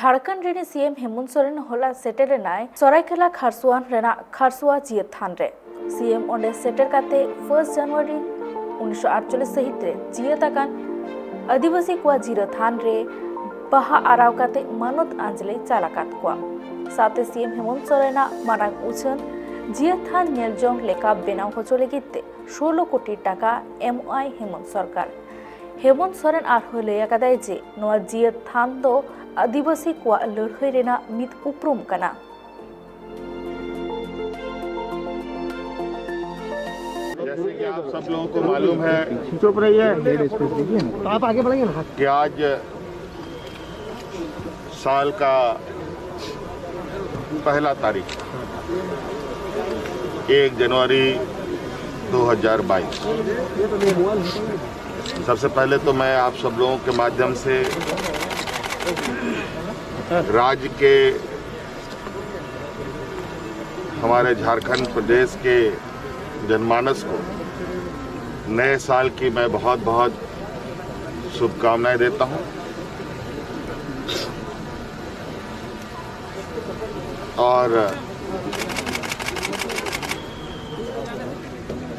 झारखंड रेनी CM Hemant Soren होला सेटेर नाय सरायकेला खारसुआन रेना खारसुआ जिए थान रे सीएम ओंडे सेटेर काते 1 जनवरी 1948 सहित रे जिए तकान आदिवासी कुआ जीरो थान रे बहा आराव काते मानत आंजले चालाकात कुआ साथे सीएम हेमंत सोरेना मारांग उछन जिए थान नेलजोंग लेका बेनाव होचो लेगिते 16 कोटी टाका एमआई हेमंत सरकार हेमंत सोरेन आरहो लैया कदाय जे नोआ जिए थान दो आदिवासी कुआ लड़ाई रेना मित उपरुम कना। जैसे कि आप सब लोगों को मालूम है चुप रहिए तो आप आगे बढ़ेंगे ना कि आज साल का पहला तारीख 1 जनवरी 2022। सबसे पहले तो मैं आप सब लोगों के माध्यम से राज्य के हमारे झारखंड प्रदेश के जनमानस को नए साल की मैं बहुत बहुत शुभकामनाएं देता हूं और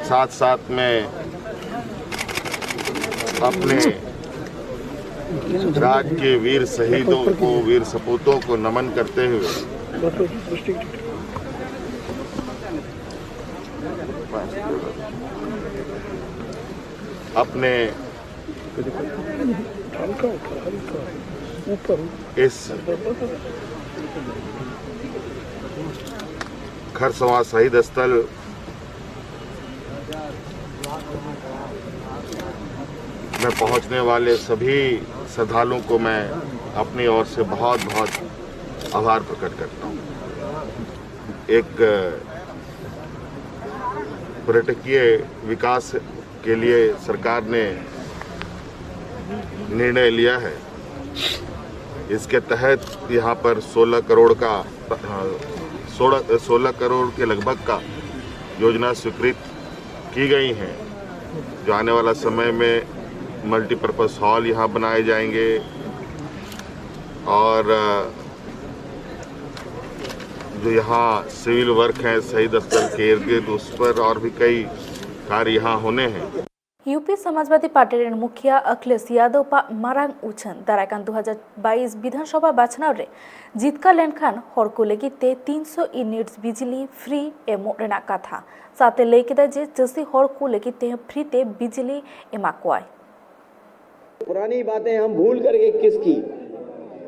साथ साथ में अपने राज्य के वीर शहीदों को, वीर सपूतों को नमन करते हुए अपने इस खरसवां शहीद स्थल में पहुंचने वाले सभी श्रद्धालुओं को मैं अपनी ओर से बहुत बहुत आभार प्रकट करता हूं। एक पर्यटकीय विकास के लिए सरकार ने निर्णय लिया है। इसके तहत यहाँ पर 16 करोड़ के लगभग का योजना स्वीकृत की गई है। जो आने वाला समय में मल्टीपर्पज़ हॉल यहाँ बनाए जाएंगे और जो यहाँ सिविल वर्क है शहीद स्थल के इर्द गिर्द उस पर और भी कई कार्य यहाँ होने हैं। यूपी समाजवादी पार्टी मुखिया अखिलेश यादव पा मारांग उछन दाराकान 2022 विधानसभा बाछनाव रे जितका लेनखान हर को लेगिते 300 यूनिट्स बिजली फ्री एमो रेना कथा साथे लेकिदा जे जसी हर को लेगिते फ्री ते बिजली एमा कोय। पुरानी बातें हम भूल करके 21 की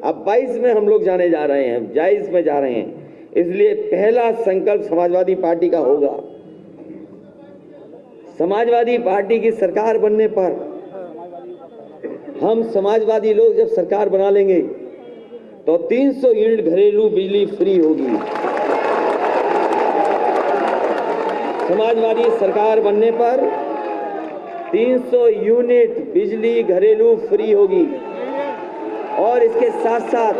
अब 22 में हम लोग जाने जा रहे हैं, 22 में जा रहे हैं। इसलिए पहला संकल्प समाजवादी पार्टी का होगा। समाजवादी पार्टी की सरकार बनने पर हम समाजवादी लोग जब सरकार बना लेंगे तो 300 यूनिट घरेलू बिजली फ्री होगी। समाजवादी सरकार बनने पर 300 यूनिट बिजली घरेलू फ्री होगी और इसके साथ साथ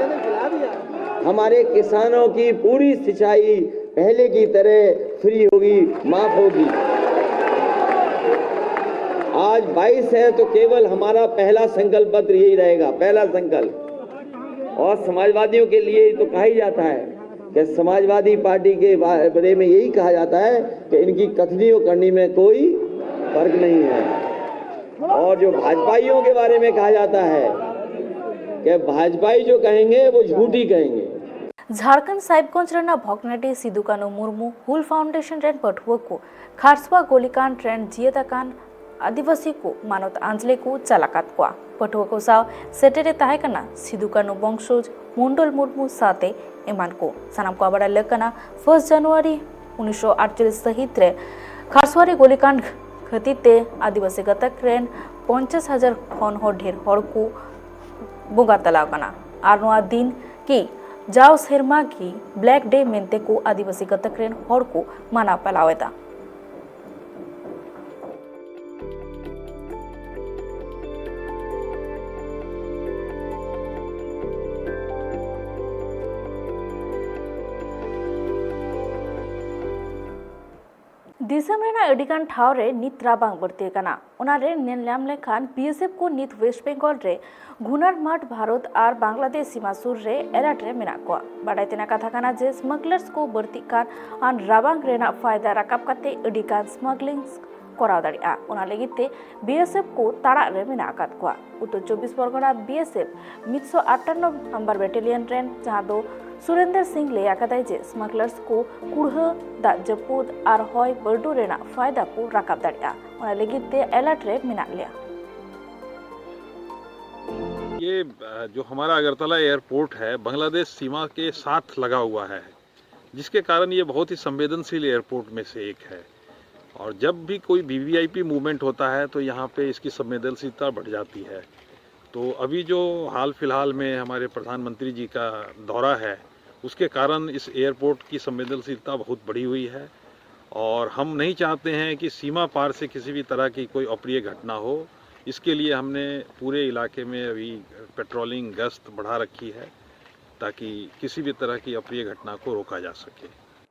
हमारे किसानों की पूरी सिंचाई पहले की तरह फ्री होगी, माफ होगी। आज 22 है तो केवल हमारा पहला संकल्प पत्र यही रहेगा, पहला संकल्प। और समाजवादियों के लिए तो कहा ही जाता है कि समाजवादी पार्टी के बारे में यही कहा जाता है कि इनकी कथनी और करनी में कोई फर्क नहीं है। और जो भाजपाइयों के बारे में कहा जाता है कि भाजपाई जो कहेंगे वो झूठी कहेंगे। झारखंड साहिबगंज रेना भोगनाटी सिदु कानू मुर्मू हुल फाउंडेशन रेन पठुआ को खारसुआ गोलीकांड ट्रेन जियताकान आदिवासी को मानत आंजले को चालाकात कुआ पठुआ को साव सेटेरे ताहेकना सिदु कानू बंशज मंडल मुर्मू साथे एमान को सानाम को आबाड़ा लेकना 1 जनवरी 1948 सहित रे खारसुआरी गोलीकांड खतीते आदिवासी गतक रेन 50,000 खन हो ढेर हर को बोगा तलाव कना आर नोआ दिन की जाओ सेरमा की ब्लैक डे मेनते को आदिवासी गतक रेन हर को माना पलावेता। दिसम रेना अडिगान ठाव रे नित राबांग बढ़ते कना ओना रे नेनलाम लेखान बीएसएफ को नित वेस्ट बंगाल रे घुनार माठ भारत और बांग्लादेश सीमा सुर रे एलर्ट रे मेना को बाडाय तेना कथा कना जे स्मगलर्स को बढ़ती कान आन राबांग रेना फायदा राकाब कते अडिगान स्मगलिंग कराव दाड़िया ओना लगिते बीएसएफ को ताड़ा रे मेना आकात को उत्तर 24 Pargana BSF 158 number battalion rain जहां दो सुरेंद्र सिंह ले आकादाय जे स्मगलर्स को कुड़ह दा जपुद और हॉय बर्डू रेना फायदा को राकाब दाड़िया ओना लगिते अलर्ट रे मेना लिया। ये जो हमारा अगरतला एयरपोर्ट है बांग्लादेश सीमा के साथ लगा हुआ है, जिसके कारण ये बहुत ही संवेदनशील एयरपोर्ट में से एक है और जब भी कोई वीवीआईपी मूवमेंट होता है तो यहाँ पे इसकी संवेदनशीलता बढ़ जाती है। तो अभी जो हाल फिलहाल में हमारे प्रधानमंत्री जी का दौरा है उसके कारण इस एयरपोर्ट की संवेदनशीलता बहुत बढ़ी हुई है और हम नहीं चाहते हैं कि सीमा पार से किसी भी तरह की कोई अप्रिय घटना हो। इसके लिए हमने पूरे इलाके में अभी पेट्रोलिंग गश्त बढ़ा रखी है ताकि किसी भी तरह की अप्रिय घटना को रोका जा सके।